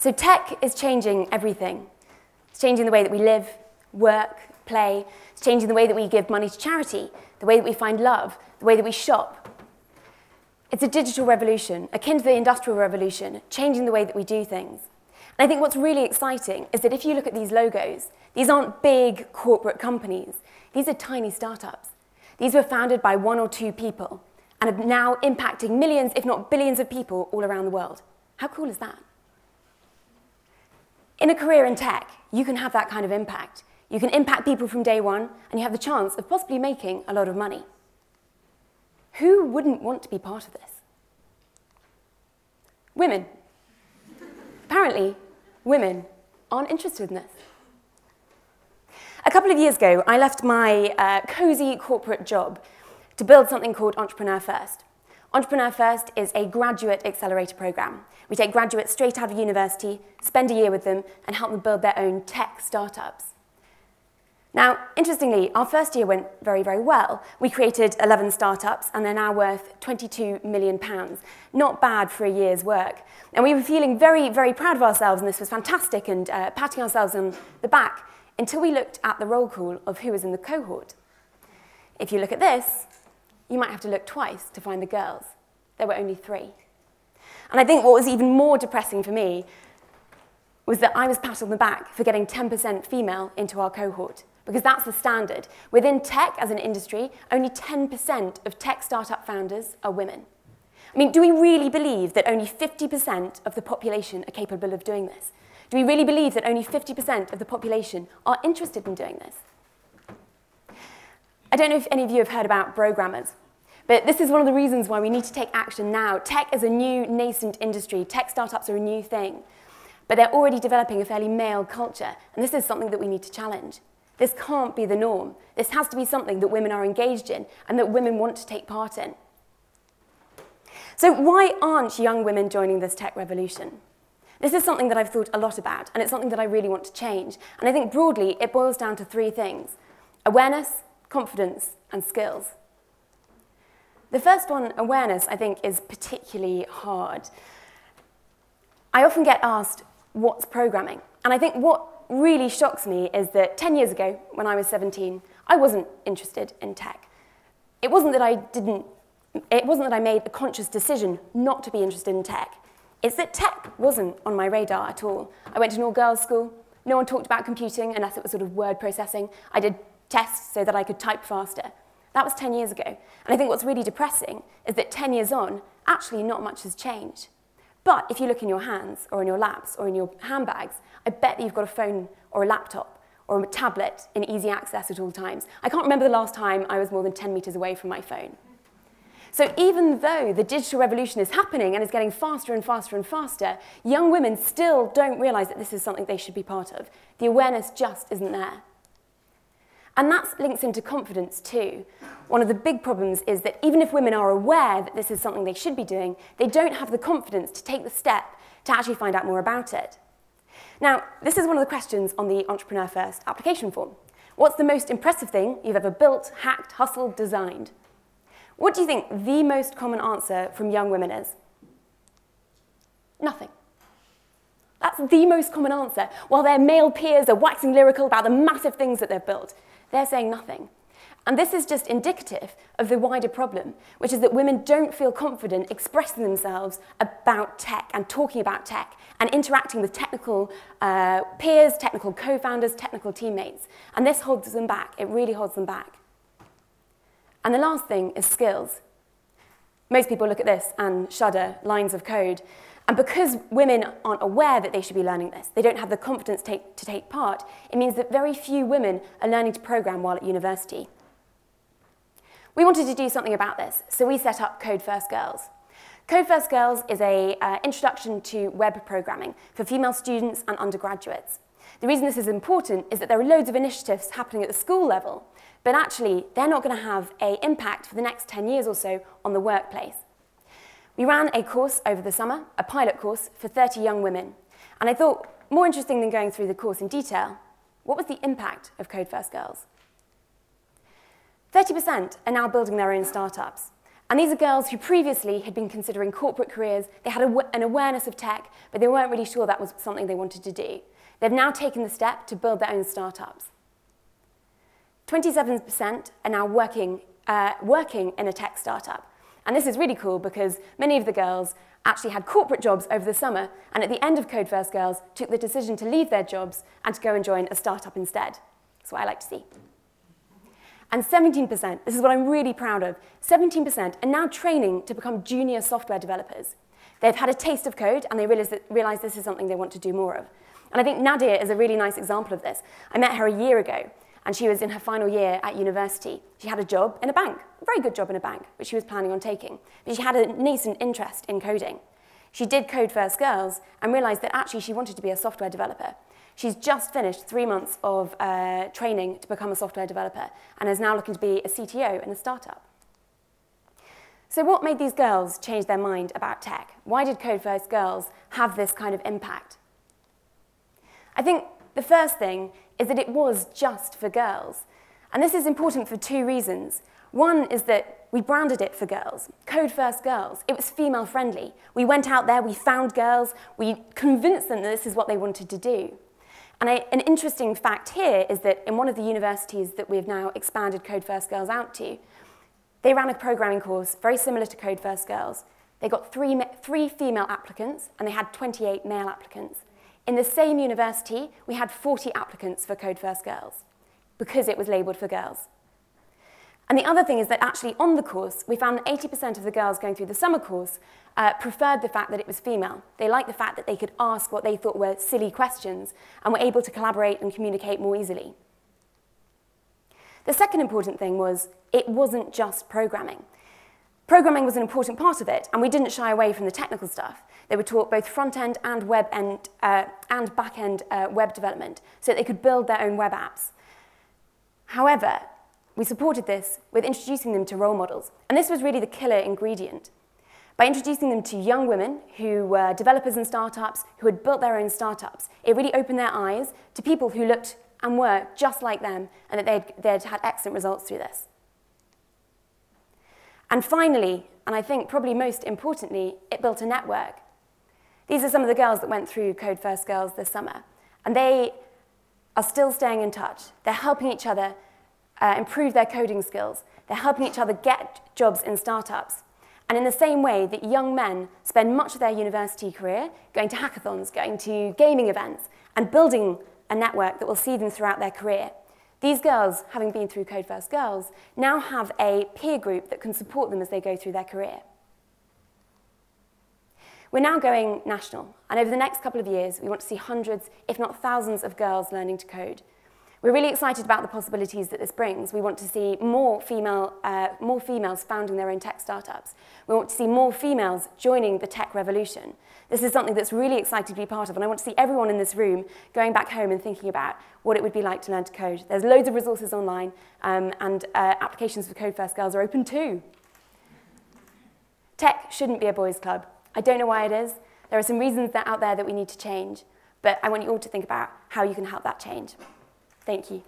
So tech is changing everything. It's changing the way that we live, work, play. It's changing the way that we give money to charity, the way that we find love, the way that we shop. It's a digital revolution, akin to the Industrial Revolution, changing the way that we do things. And I think what's really exciting is that if you look at these logos, these aren't big corporate companies. These are tiny startups. These were founded by 1 or 2 people and are now impacting millions, if not billions of people all around the world. How cool is that? In a career in tech, you can have that kind of impact. You can impact people from day one, and you have the chance of possibly making a lot of money. Who wouldn't want to be part of this? Women. Apparently, women aren't interested in this. A couple of years ago, I left my cozy corporate job to build something called Entrepreneur First. Entrepreneur First is a graduate accelerator program. We take graduates straight out of university, spend a year with them, and help them build their own tech startups. Now, interestingly, our first year went very, very well. We created 11 startups, and they're now worth £22 million. Not bad for a year's work. And we were feeling very, very proud of ourselves, and this was fantastic, and patting ourselves on the back, until we looked at the roll call of who was in the cohort. If you look at this, you might have to look twice to find the girls. There were only 3. And I think what was even more depressing for me was that I was patted on the back for getting 10% female into our cohort, because that's the standard. Within tech as an industry, only 10% of tech startup founders are women. I mean, do we really believe that only 50% of the population are capable of doing this? Do we really believe that only 50% of the population are interested in doing this? I don't know if any of you have heard about programmers, but this is one of the reasons why we need to take action now. Tech is a new nascent industry. Tech startups are a new thing, but they're already developing a fairly male culture, and this is something that we need to challenge. This can't be the norm. This has to be something that women are engaged in and that women want to take part in. So why aren't young women joining this tech revolution? This is something that I've thought a lot about, and it's something that I really want to change. And I think broadly, it boils down to 3 things: awareness, confidence, and skills. The first one, awareness, I think is particularly hard. I often get asked, what's programming? And I think what really shocks me is that 10 years ago, when I was 17, I wasn't interested in tech. It wasn't that I made a conscious decision not to be interested in tech. It's that tech wasn't on my radar at all. I went to an all-girls school. No one talked about computing unless it was sort of word processing. I did tests so that I could type faster. That was 10 years ago. And I think what's really depressing is that 10 years on, actually not much has changed. But if you look in your hands, or in your laps, or in your handbags, I bet that you've got a phone or a laptop or a tablet in easy access at all times. I can't remember the last time I was more than 10 meters away from my phone. So even though the digital revolution is happening and is getting faster and faster and faster, young women still don't realize that this is something they should be part of. The awareness just isn't there. And that links into confidence too. One of the big problems is that even if women are aware that this is something they should be doing, they don't have the confidence to take the step to actually find out more about it. Now, this is one of the questions on the Entrepreneur First application form. What's the most impressive thing you've ever built, hacked, hustled, designed? What do you think the most common answer from young women is? Nothing. That's the most common answer. While their male peers are waxing lyrical about the massive things that they've built, they're saying nothing. And this is just indicative of the wider problem, which is that women don't feel confident expressing themselves about tech and talking about tech and interacting with technical peers, technical co-founders, technical teammates. And this holds them back. It really holds them back. And the last thing is skills. Most people look at this and shudder, lines of code. And because women aren't aware that they should be learning this, they don't have the confidence to take part, it means that very few women are learning to program while at university. We wanted to do something about this, so we set up Code First Girls. Code First Girls is an introduction to web programming for female students and undergraduates. The reason this is important is that there are loads of initiatives happening at the school level, but actually they're not going to have an impact for the next 10 years or so on the workplace. We ran a course over the summer, a pilot course for 30 young women, and I thought, more interesting than going through the course in detail, what was the impact of Code First Girls? 30% are now building their own startups, And these are girls who previously had been considering corporate careers. They had an awareness of tech, but they weren't really sure that was something they wanted to do. They've now taken the step to build their own startups. 27% are now working in a tech startup. And this is really cool because many of the girls actually had corporate jobs over the summer, and at the end of Code First Girls took the decision to leave their jobs and to go and join a startup instead. That's what I like to see. And 17%, this is what I'm really proud of, 17% are now training to become junior software developers. They've had a taste of code and they realize this is something they want to do more of. And I think Nadia is a really nice example of this. I met her a year ago and she was in her final year at university. She had a job in a bank, a very good job in a bank, which she was planning on taking. But she had a nascent interest in coding. She did Code First Girls and realized that actually she wanted to be a software developer. She's just finished 3 months of training to become a software developer and is now looking to be a CTO in a startup. So what made these girls change their mind about tech? Why did Code First Girls have this kind of impact? I think the first thing is that it was just for girls. And this is important for 2 reasons. One is that we branded it for girls, Code First Girls. It was female friendly. We went out there, we found girls, we convinced them that this is what they wanted to do. And an interesting fact here is that in one of the universities that we've now expanded Code First Girls out to, they ran a programming course very similar to Code First Girls. They got three female applicants and they had 28 male applicants. In the same university, we had 40 applicants for Code First Girls because it was labelled for girls. And the other thing is that actually on the course, we found that 80% of the girls going through the summer course preferred the fact that it was female. They liked the fact that they could ask what they thought were silly questions and were able to collaborate and communicate more easily. The second important thing was it wasn't just programming. Programming was an important part of it, and we didn't shy away from the technical stuff. They were taught both front-end and back-end web development so that they could build their own web apps. However, we supported this with introducing them to role models, and this was really the killer ingredient. By introducing them to young women who were developers in startups, who had built their own startups, it really opened their eyes to people who looked and were just like them, and that they'd had excellent results through this. And finally, and I think probably most importantly, it built a network. These are some of the girls that went through Code First Girls this summer, and they are still staying in touch. They're helping each other improve their coding skills. They're helping each other get jobs in startups. And in the same way that young men spend much of their university career going to hackathons, going to gaming events, and building a network that will see them throughout their career, these girls, having been through Code First Girls, now have a peer group that can support them as they go through their career. We're now going national, and over the next couple of years, we want to see hundreds, if not thousands, of girls learning to code. We're really excited about the possibilities that this brings. We want to see more females founding their own tech startups. We want to see more females joining the tech revolution. This is something that's really exciting to be part of, and I want to see everyone in this room going back home and thinking about what it would be like to learn to code. There's loads of resources online, and applications for Code First Girls are open too. Tech shouldn't be a boys' club. I don't know why it is. There are some reasons out there that we need to change, but I want you all to think about how you can help that change. Thank you.